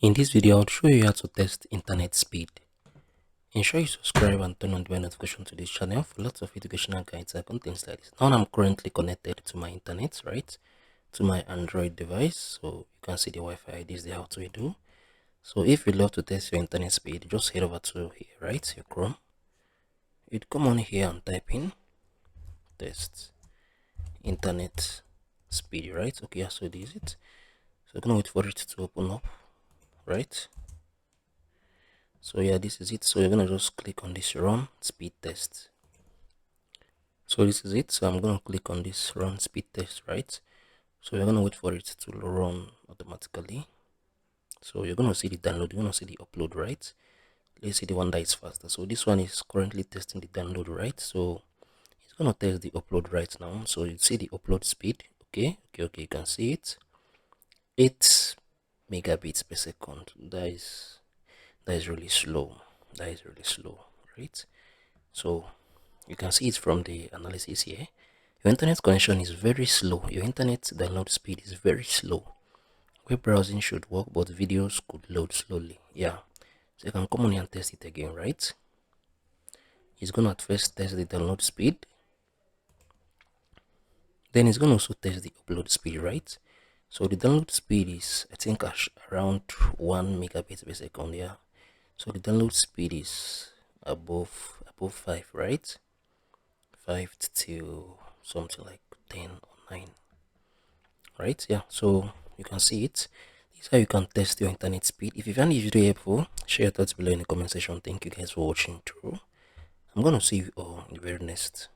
In this video, I'll show you how to test internet speed. Ensure you subscribe and turn on the bell notification to this channel for lots of educational guides and content like this. Now I'm currently connected to my internet, right? To my Android device. So you can see the Wi-Fi. This is the how to do. So if you'd love to test your internet speed, just head over to here, right? Your Chrome. You'd come on here and type in test internet speed, right? Okay, yeah, so this is it. So I'm gonna wait for it to open up, right? So yeah, this is it. So you're gonna just click on this run speed test. So this is it. So I'm gonna click on this run speed test, right? So you're gonna wait for it to run automatically. So you're gonna see the download, you're gonna see the upload, right? Let's see the one that is faster. So this one is currently testing the download, right? So it's gonna test the upload right now. So you see the upload speed. Okay, you can see it. 8 megabits per second. That is really slow. That is really slow, right? So you can see it from the analysis here. Your internet connection is very slow. Your internet download speed is very slow. Web browsing should work, but videos could load slowly. Yeah. So you can come on here and test it again, right? It's gonna at first test the download speed. Then it's gonna also test the upload speed, right? So the download speed is, I think, around 1 megabit per second. Yeah. So the download speed is above 5, right? 5 to something like 10 or 9, right? Yeah, so you can see it. This is how you can test your internet speed. If you found this video helpful, share your thoughts below in the comment section. Thank you guys for watching through. I'm gonna see you all in the very next